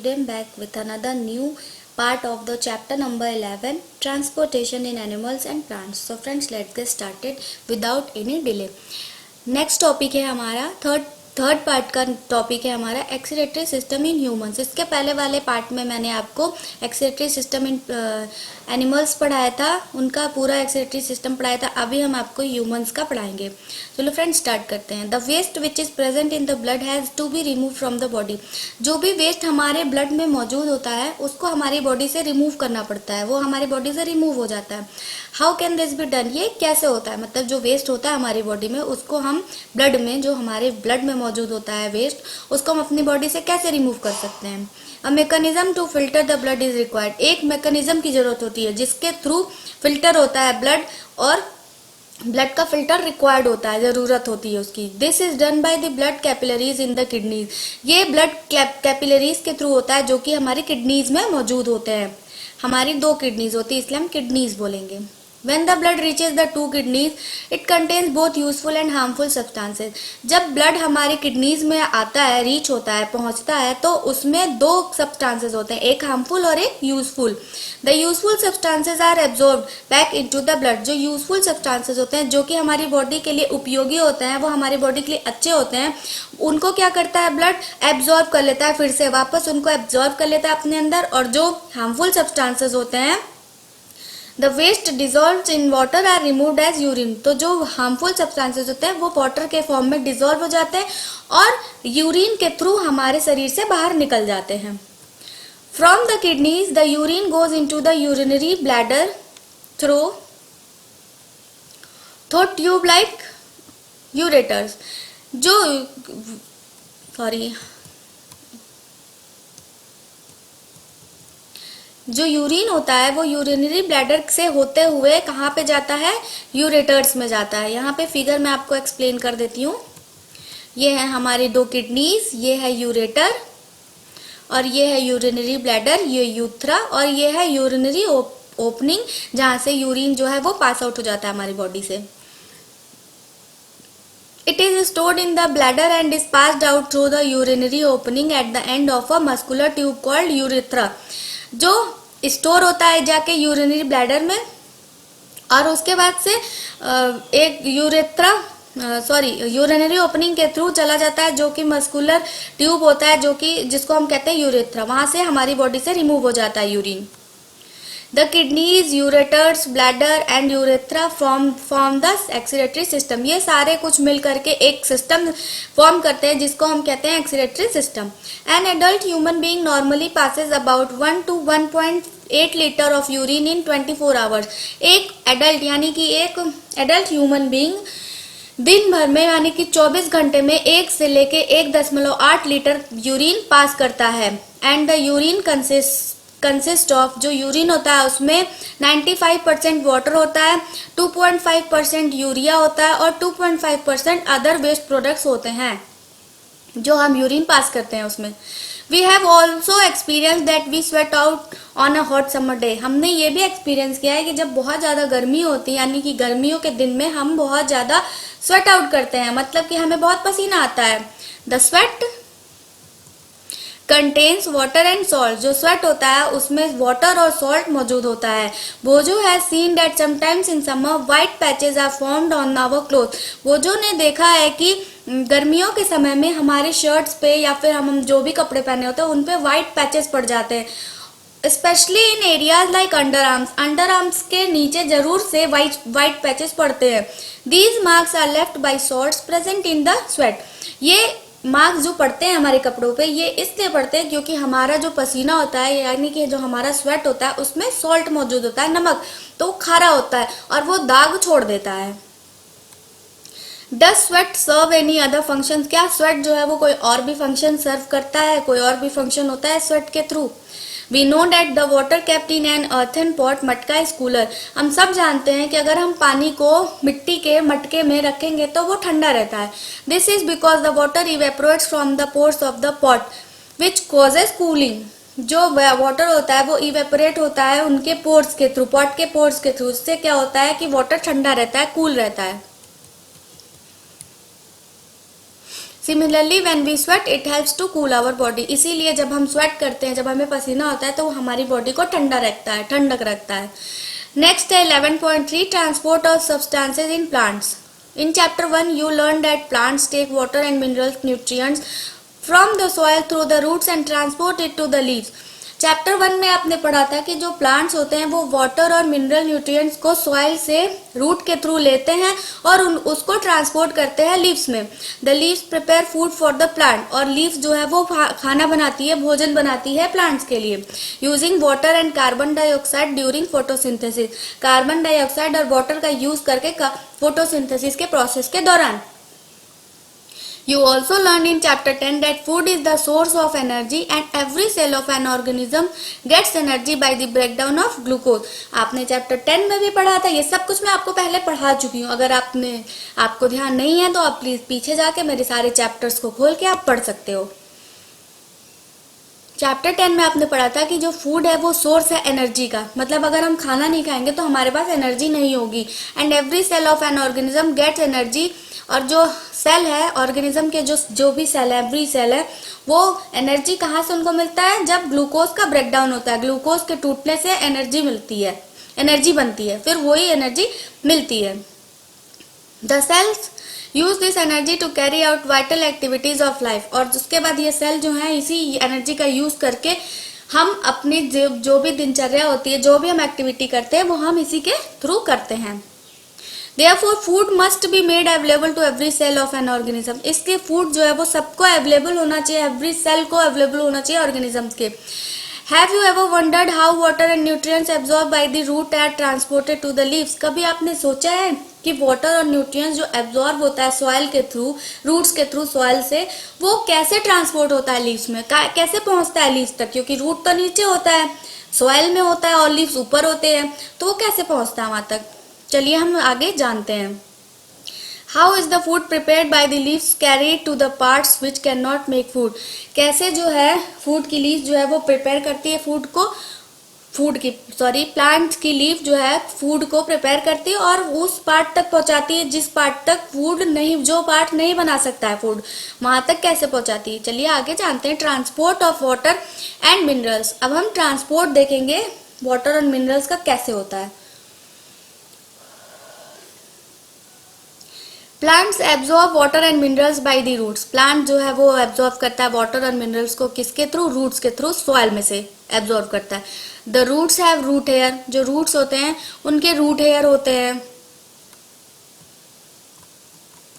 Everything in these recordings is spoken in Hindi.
today I'm back with another new part of the chapter number 11, transportation in animals and plants. So friends, let's get started without any delay. Next topic है हमारा थर्ड पार्ट का टॉपिक है हमारा एक्सीलेटरी सिस्टम इन ह्यूमंस। इसके पहले वाले पार्ट में मैंने आपको एक्सीलेटरी सिस्टम इन एनिमल्स पढ़ाया था, उनका पूरा एक्सीलेटरी सिस्टम पढ़ाया था। अभी हम आपको ह्यूमंस का पढ़ाएंगे। चलो फ्रेंड्स स्टार्ट करते हैं। The waste which is present in the blood has to be remove from the body. जो भी वेस्ट हमारे ब्लड में मौजूद होता है उसको हमारी बॉडी से रिमूव करना पड़ता है, वो हमारी बॉडी से रिमूव हो जाता है। How can this be done? ये कैसे होता है? मतलब जो वेस्ट होता है हमारी बॉडी में उसको हम ब्लड में, जो हमारे ब्लड में मौजूद होता है वेस्ट, उसको हम अपनी बॉडी से कैसे रिमूव कर सकते हैं? A mechanism to filter the blood is required. एक मैकेनिज्म की जरूरत होती है जिसके थ्रू फिल्टर होता है ब्लड, और ब्लड का फिल्टर रिक्वायर्ड होता है, जरूरत होती है उसकी। This is done by the blood capillaries in the kidneys. ये ब्लड कैपिलरीज के थ्रू होता है जो कि हमारी किडनीज में मौजूद होते हैं। हमारी 2 किडनीज होती है इसलिए हम किडनीज बोलेंगे। When the blood reaches the 2 kidneys, it contains both useful and harmful substances. जब ब्लड हमारी किडनीज में आता है, रीच होता है, पहुंचता है, तो उसमें 2 सब्सटेंसेस होते हैं, एक हार्मफुल और एक useful. The useful substances are absorbed back into the blood. जो यूजफुल सब्सटेंसेस होते हैं, जो कि हमारी बॉडी के लिए उपयोगी होते हैं, वो हमारी बॉडी के लिए अच्छे होते हैं, उनको क्या करता है ब्लड? एब्जॉर्ब कर लेता है, फिर से वापस उनको एब्जॉर्ब कर लेता है अपने अंदर। और जो हार्मफुल सब्सटेंसेस होते हैं, the waste dissolve in water are removed as urine. तो जो हार्मफुल सब्सटेंसेस होते हैं वो वाटर के फॉर्म में डिजोल्व हो जाते हैं और यूरिन के थ्रू हमारे शरीर से बाहर निकल जाते हैं। From the kidneys the urine goes into the urinary bladder through tube like ureters. जो यूरिन होता है वो यूरिनरी ब्लैडर से होते हुए कहाँ पे जाता है? यूरेटर्स में जाता है। यहाँ पे फिगर मैं आपको एक्सप्लेन कर देती हूँ। ये है हमारी 2 किडनीज, ये है यूरेटर, और ये है यूरिनरी ब्लैडर, ये यूथ्रा, और ये है यूरिनरी ओपनिंग जहाँ से यूरिन जो है वो पास आउट हो जाता है हमारी बॉडी से। It is stored in the bladder and is passed out through the urinary opening at the end of a muscular tube called urethra. जो स्टोर होता है जाके यूरिनरी ब्लैडर में, और उसके बाद से एक यूरिनरी ओपनिंग के थ्रू चला जाता है, जो कि मस्कुलर ट्यूब होता है, जो कि जिसको हम कहते हैं यूरेथ्रा। वहां से हमारी बॉडी से रिमूव हो जाता है urine. The kidneys, ureters, bladder and urethra form the excretory system. ये सारे कुछ मिल करके एक सिस्टम फॉर्म करते हैं जिसको हम कहते हैं excretory system. An adult human being normally passes about 1 to 1.8 litre of urine in 24 hours. एक एडल्ट यानी कि एक एडल्ट ह्यूमन बीइंग दिन भर में यानी कि 24 घंटे में 1 से लेके 1.8 लीटर यूरिन पास करता है। And the urine consist of, जो यूरिन होता है उसमें 95% वाटर होता है, 2.5% यूरिया होता है, और 2.5% अदर वेस्ट प्रोडक्ट्स होते हैं जो हम यूरिन पास करते हैं उसमें। We have also experience that we sweat out on a hot summer day. हमने ये भी एक्सपीरियंस किया है कि जब बहुत ज़्यादा गर्मी होती है, यानी कि गर्मियों के दिन में हम बहुत ज़्यादा स्वेट आउट करते हैं, मतलब कि हमें बहुत पसीना आता है। The sweat contains water and salt. जो स्वेट होता है उसमें वाटर और सॉल्ट मौजूद होता है। Boojho has seen that sometimes in summer white patches are formed on our cloth. Boojho ने देखा है कि गर्मियों के समय में हमारे शर्ट्स पे या फिर हम जो भी कपड़े पहने होते हैं उन पे व्हाइट पैचेस पड़ जाते हैं। Specially in areas like under arms के नीचे जरूर से व्हाइट पैचेस पड़ते हैं। These marks are left by salts present in the sweat. ये मार्क्स जो पड़ते हैं हमारे कपड़ों पे, ये इसलिए पड़ते हैं क्योंकि हमारा जो पसीना होता है, यानी कि जो हमारा स्वेट होता है, उसमें सॉल्ट मौजूद होता है, नमक, तो खारा होता है और वो दाग छोड़ देता है। Does sweat serve any other function? क्या स्वेट जो है वो कोई और भी फंक्शन सर्व करता है? कोई और भी फंक्शन होता है स्वेट के through? We know that the water kept in an earthen pot, मटका इज कूलर। हम सब जानते हैं कि अगर हम पानी को मिट्टी के मटके में रखेंगे तो वो ठंडा रहता है। This is because the water evaporates from the pores of the pot which causes cooling. जो वाटर होता है वो इवेपोरेट होता है उनके पोर्स के थ्रू, पॉट के पोर्स के थ्रू। उससे क्या होता है कि वाटर ठंडा रहता है, कूल रहता है। Similarly when we sweat it helps to cool our body, इसीलिए जब हम स्वेट करते हैं, जब हमें पसीना होता है तो वो हमारी बॉडी को ठंडा रखता है, ठंडक रखता है। नेक्स्ट है 11.3 transport of substances in plants. In chapter 1 you learn that plants take water and minerals nutrients from the soil through the roots and transport it to the leaves. Chapter 1 में आपने पढ़ा था कि जो प्लांट्स होते हैं वो वाटर और मिनरल न्यूट्रिएंट्स को सॉइल से रूट के थ्रू लेते हैं और उसको ट्रांसपोर्ट करते हैं लीव्स में। The leaves prepare food for the plant, और लीव्स जो है वो खाना बनाती है, भोजन बनाती है प्लांट्स के लिए। Using water and carbon dioxide during photosynthesis, carbon dioxide और वाटर का यूज करके फोटोसिंथेसिस के प्रोसेस के दौरान। You also learned in chapter 10 that food is the source of energy and every cell of an organism gets energy by the breakdown of glucose. आपने चैप्टर 10 में भी पढ़ा था, ये सब कुछ मैं आपको पहले पढ़ा चुकी हूँ। अगर आपको ध्यान नहीं है तो आप प्लीज पीछे जाके मेरे सारे चैप्टर्स को खोल के आप पढ़ सकते हो। चैप्टर 10 में आपने पढ़ा था कि जो फूड है वो सोर्स है एनर्जी का, मतलब अगर हम खाना नहीं खाएंगे तो हमारे पास एनर्जी नहीं होगी। And every cell of an organism gets energy, और जो सेल है ऑर्गेनिज्म के जो भी सेल है, एवरी सेल है, वो एनर्जी कहाँ से उनको मिलता है? जब ग्लूकोज का ब्रेकडाउन होता है, ग्लूकोज के टूटने से एनर्जी मिलती है, एनर्जी बनती है, फिर वही एनर्जी मिलती है। The cells use this energy to carry out vital activities of life, और उसके बाद ये सेल जो है इसी एनर्जी का यूज करके हम अपनी जो भी दिनचर्या होती है, जो भी हम एक्टिविटी करते हैं, वो हम इसी के थ्रू करते हैं। Therefore, food must be made available to every cell of an organism. इसके फूड जो है वो सबको अवेलेबल होना चाहिए, एवरी सेल को अवेलेबल होना चाहिए ऑर्गेनिजम्स के। Have you ever wondered how water and nutrients absorbed by the root are transported to the leaves? कभी आपने सोचा है कि वाटर और न्यूट्रिएंट्स जो एब्जॉर्ब होता है सॉइल के थ्रू, रूट्स के थ्रू सॉइल से, वो कैसे ट्रांसपोर्ट होता है लीव्स में, कैसे पहुंचता है लीव्स तक? क्योंकि रूट तो नीचे होता है, सॉइल में होता है, और लीव्स ऊपर होते हैं, तो वो कैसे पहुंचता है वहां तक? चलिए हम आगे जानते हैं। How is the food prepared by the leaves carried to the parts which can not make food? कैसे जो है फूड की लीव्स जो है वो प्रिपेयर करती है फूड को, प्लांट की लीफ जो है फूड को प्रिपेयर करती है और उस पार्ट तक पहुंचाती है जिस पार्ट तक फूड नहीं, जो पार्ट नहीं बना सकता है फूड, वहां तक कैसे पहुंचाती है? चलिए आगे जानते हैं। Transport of water and minerals. अब हम ट्रांसपोर्ट देखेंगे वाटर और मिनरल्स का कैसे होता है। Plants absorb water and minerals by the roots. Plant जो है वो एब्जॉर्ब करता है वाटर और मिनरल्स को किसके थ्रू? रूट्स के थ्रू, सॉइल में से एब्जॉर्ब करता है। The roots have root hair. जो रूट्स होते हैं उनके रूट हेयर होते हैं।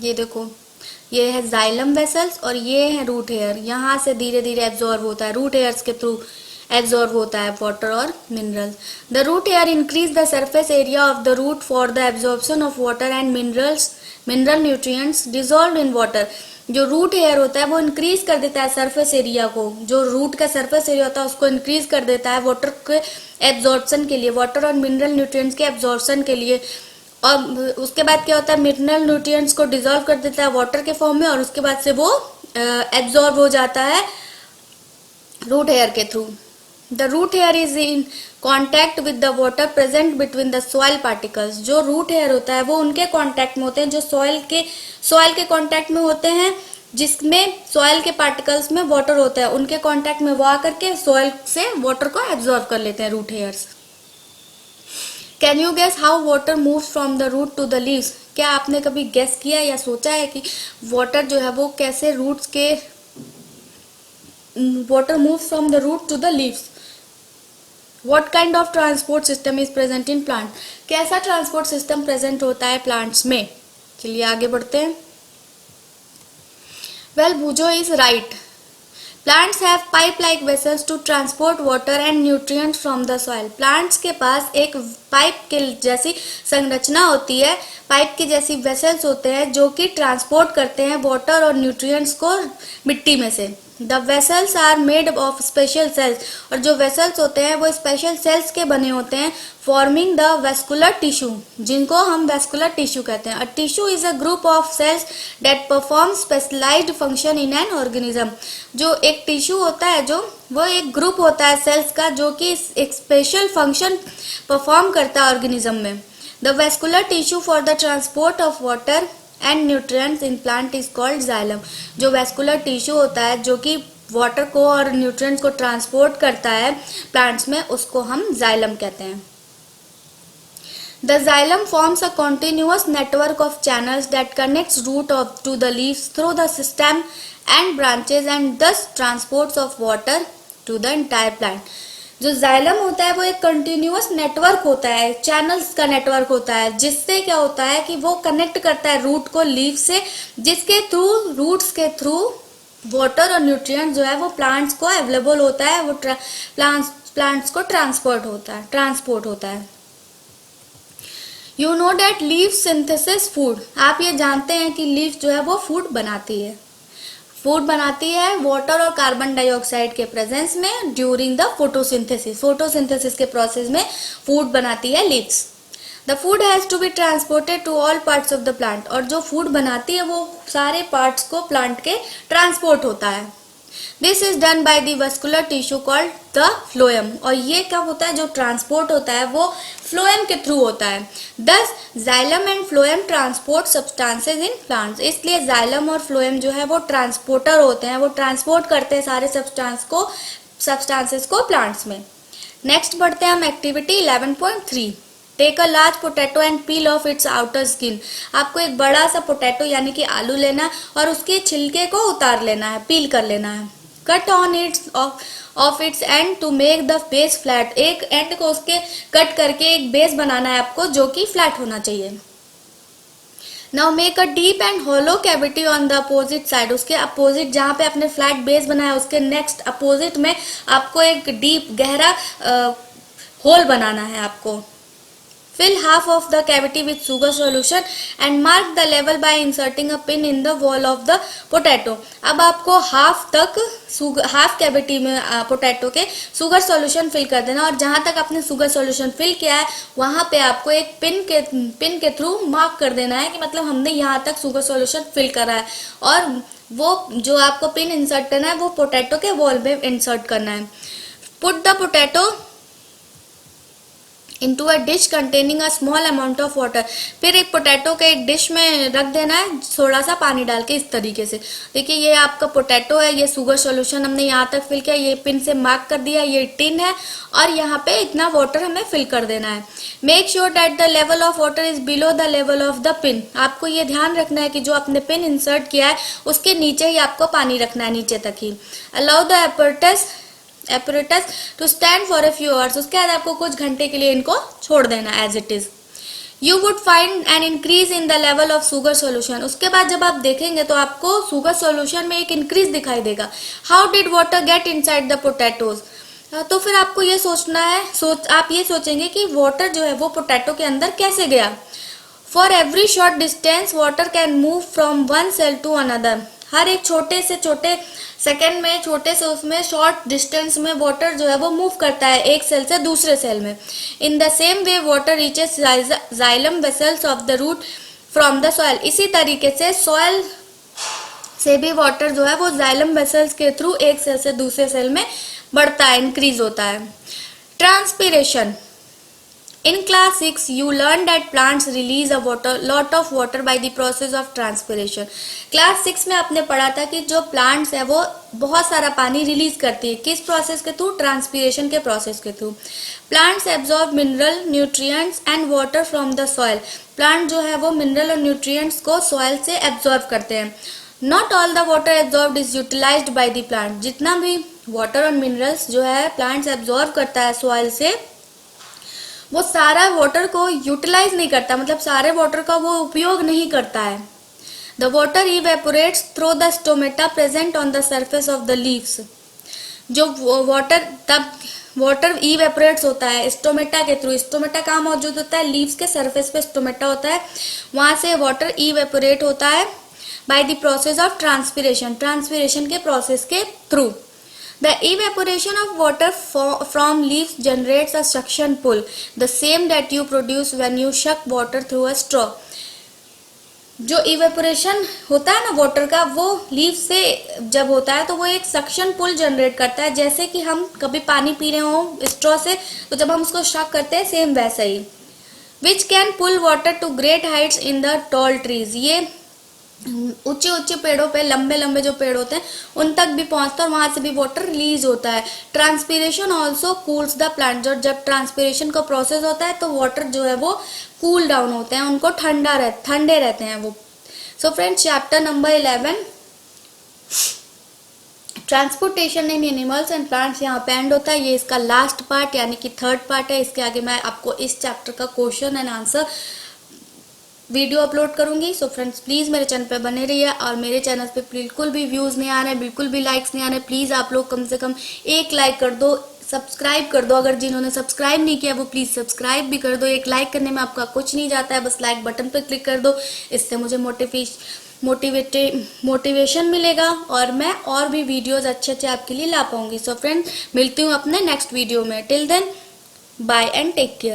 ये देखो, ये है जाइलम वेसल्स और ये है रूट हेयर। यहाँ से धीरे धीरे एब्जॉर्ब होता है, रूट हेयर्स के थ्रू एब्जॉर्ब होता है वाटर और minerals. The root hair increase the surface area of the root for the absorption of water and mineral nutrients dissolve in water. जो रूट हेयर होता है वो इंक्रीज कर देता है सरफेस एरिया को, जो रूट का सरफेस एरिया होता है उसको इंक्रीज कर देता है वाटर के एब्जॉर्प्शन के लिए, वाटर और मिनरल न्यूट्रिएंट्स के एब्जॉर्प्शन के लिए। और उसके बाद क्या होता है? मिनरल न्यूट्रिएंट्स को डिजॉल्व कर देता है वाटर के फॉर्म में और उसके बाद से वो एब्जॉर्ब हो जाता है रूट हेयर के through. The root hair is in contact with the water present between the soil particles. जो रूट हेयर होता है वो उनके कांटेक्ट में होते हैं, जो सॉइल के कांटेक्ट में होते हैं, जिसमें सॉइल के पार्टिकल्स में वाटर होता है, उनके कांटेक्ट में वो आकर के सॉइल से वाटर को एब्जॉर्ब कर लेते हैं root hairs. Can you guess how water moves from the root to the leaves? क्या आपने कभी गेस किया या सोचा है कि वाटर जो है वो कैसे रूट्स के, water moves from the root to the leaves? What kind of transport system is present in plant? कैसा ट्रांसपोर्ट सिस्टम प्रेजेंट होता है प्लांट्स में? चलिए आगे बढ़ते हैं। Well, Bhujo is right. Plants have pipe-like vessels to transport water and nutrients from the soil. Plants के पास एक पाइप के जैसी संरचना होती है, पाइप की जैसी वेसल्स होते हैं जो कि ट्रांसपोर्ट करते हैं वाटर और न्यूट्रिएंट्स को मिट्टी में से। The vessels are made of special cells. और जो वेसल्स होते हैं वो स्पेशल सेल्स के बने होते हैं, फॉर्मिंग द वेस्कुलर टिश्यू, जिनको हम वेस्कुलर टिश्यू कहते हैं। A tissue is a group of cells that perform specialised function in an organism. जो एक टिश्यू होता है वो एक ग्रुप होता है सेल्स का जो कि एक स्पेशल फंक्शन परफॉर्म करता है ऑर्गेनिज्म में। The vascular tissue for the transport of water and nutrients in plant is called xylem. जो vascular tissue होता है जो कि वाटर को और न्यूट्रिएंट्स को ट्रांसपोर्ट करता है प्लांट्स में, उसको हम जाइलम कहते हैं. The xylem forms a continuous network of channels that connects root to the leaves through the stem and branches and thus transports of water to the entire plant. जो जाइलम होता है वो एक कंटिन्यूअस नेटवर्क होता है, चैनल्स का नेटवर्क होता है, जिससे क्या होता है कि वो कनेक्ट करता है रूट को लीफ से, जिसके थ्रू रूट्स के थ्रू वाटर और न्यूट्रिएंट जो है वो प्लांट्स को अवेलेबल होता है, वो प्लांट्स को ट्रांसपोर्ट होता है. You know that leaf synthesis food. आप ये जानते हैं कि लीफ जो है वो फूड बनाती है वाटर और कार्बन डाइऑक्साइड के प्रेजेंस में ड्यूरिंग द फोटोसिंथेसिस के प्रोसेस में फूड बनाती है leaves. The food has to be transported to all parts of the plant. और जो फूड बनाती है वो सारे पार्ट्स को प्लांट के ट्रांसपोर्ट होता है. This is done by the vascular tissue called the phloem. और ये क्या होता है, जो ट्रांसपोर्ट होता है वो फ्लोएम के थ्रू होता है. दस xylem and phloem transport substances in plants. इसलिए जाइलम और फ्लोएम जो है वो ट्रांसपोर्टर होते हैं, वो ट्रांसपोर्ट करते हैं सारे सब्सटेंसेस को प्लांट्स में. नेक्स्ट बढ़ते हैं हम activity 11.3. Take a large potato and peel off its outer skin. आपको एक बड़ा सा पोटैटो यानी कि आलू लेना और उसके छिलके को उतार लेना है, पील कर लेना है. Cut on its off its end to make the base flat. एक एंड को उसके कट करके एक बेस बनाना है आपको जो कि फ्लैट होना चाहिए. Now make a deep and hollow cavity on the opposite side. उसके अपोजिट जहाँ पे आपने फ्लैट बेस बनाया उसके नेक्स्ट अपोजिट में आपको एक डीप गहरा होल बनाना है आपको. Fill half of the cavity with sugar solution and mark the level by inserting a pin in the wall of the potato. अब आपको हाफ कैविटी में पोटैटो के शुगर सॉल्यूशन फिल कर देना और जहां तक आपने शुगर सॉल्यूशन फिल किया है वहां पे आपको एक पिन के थ्रू मार्क कर देना है कि मतलब हमने यहां तक शुगर सॉल्यूशन फिल करा है. और वो जो आपको पिन इंसर्ट करना है वो पोटैटो के वॉल में इंसर्ट करना है. Put the potato into a dish containing a small amount of water. फिर एक पोटैटो के एक डिश में रख देना है थोड़ा सा पानी डाल के. इस तरीके से देखिए ये आपका पोटैटो है, ये शुगर सॉल्यूशन हमने यहाँ तक फिल किया, ये पिन से मार्क कर दिया, ये टिन है और यहाँ पे इतना वाटर हमें फिल कर देना है. Make sure that the level of water is below the level of the pin. आपको ये ध्यान रखना है कि जो आपने पिन इंसर्ट किया है उसके नीचे ही आपको पानी रखना है, नीचे तक ही. Allow the apparatus to stand for a few hours. उसके बाद आपको कुछ घंटे के लिए इनको छोड़ देना as it is. You would find an increase in the level of sugar solution. उसके बाद जब आप देखेंगे तो आपको sugar solution में एक increase दिखाई देगा. How did water get inside the potatoes? तो फिर आपको ये सोचना है, आप ये सोचेंगे कि वाटर जो है वो पोटैटो के अंदर कैसे गया. For every short distance water can move from one cell to another. हर एक छोटे से छोटे सेकेंड में, छोटे से उसमें शॉर्ट डिस्टेंस में वाटर जो है वो मूव करता है एक सेल से दूसरे सेल में. In the same way water reaches xylem vessels of the root from the soil. इसी तरीके से सॉइल से भी वाटर जो है वो जाइलम वेसल्स के थ्रू एक सेल से दूसरे सेल में बढ़ता है, इंक्रीज होता है. Transpiration. In class 6, you learned that plants release a lot of water by the process of transpiration. Class 6 में आपने पढ़ा था कि जो प्लांट्स है वो बहुत सारा पानी रिलीज करती है. किस प्रोसेस के थ्रू? ट्रांसपीरेशन के प्रोसेस के through. Plants absorb mineral, nutrients and water from the soil. Plant जो है वो मिनरल और न्यूट्रिएंट्स को सॉइल से एब्जॉर्ब करते हैं. Not all the water absorbed is utilised by the plant. जितना भी वाटर और मिनरल्स जो है प्लांट्स एब्जॉर्ब करता है सॉइल से, वो सारा वाटर को यूटिलाइज नहीं करता, मतलब सारे वाटर का वो उपयोग नहीं करता है. The water evaporates through the stomata present on the surface of the leaves. जो वाटर इवेपोरेट्स होता है स्टोमेटा के थ्रू. स्टोमेटा कहाँ मौजूद होता है? लीव्स के सरफेस पे स्टोमेटा होता है, वहां से वाटर इवेपोरेट होता है by the process of transpiration के प्रोसेस के through. The evaporation of water from leaves generates a suction pull, the same that you produce when you suck water through a straw. जो इवेपोरेशन होता है ना वाटर का, वो लीव से जब होता है तो वो एक सक्शन पुल जनरेट करता है. जैसे कि हम कभी पानी पी रहे हो स्ट्रॉ से, तो जब हम उसको शक करते हैं सेम वैसा ही. Which can pull water to great heights in the tall trees. ये ऊंचे ऊंचे पेड़ों पे, लंबे लंबे जो पेड़ होते हैं उन तक भी पहुंचता है और वहां से भी वाटर रिलीज होता है। Transpiration also cools the plant, जब ट्रांसपीरेशन का प्रोसेस होता है तो वाटर जो है वो कूल डाउन होते हैं, उनको ठंडे रहते हैं वो। So friends, chapter number 11 transportation in animals and plants यहाँ पे एंड होता है। ये इसका लास्ट पार्ट यानी कि थर्ड पार्ट है। इसके आगे मैं आपको इस चैप्टर का question and answer video upload करूंगी। सो फ्रेंड्स, प्लीज मेरे चैनल पे बने रहिए और मेरे चैनल पे बिल्कुल भी व्यूज नहीं आ रहे, बिल्कुल भी लाइक्स नहीं आ रहे, प्लीज आप लोग कम से कम एक लाइक कर दो, सब्सक्राइब कर दो। अगर जिन्होंने सब्सक्राइब नहीं किया वो प्लीज सब्सक्राइब भी कर दो। एक लाइक करने में आपका कुछ नहीं जाता है, बस लाइक बटन पर क्लिक कर दो। इससे मुझे मोटिवेशन मिलेगा और मैं और भी वीडियोस अच्छे अच्छे आपके लिए ला पाऊंगी। सो फ्रेंड्स, मिलती हूँ अपने नेक्स्ट वीडियो में। Till then, bye and take care.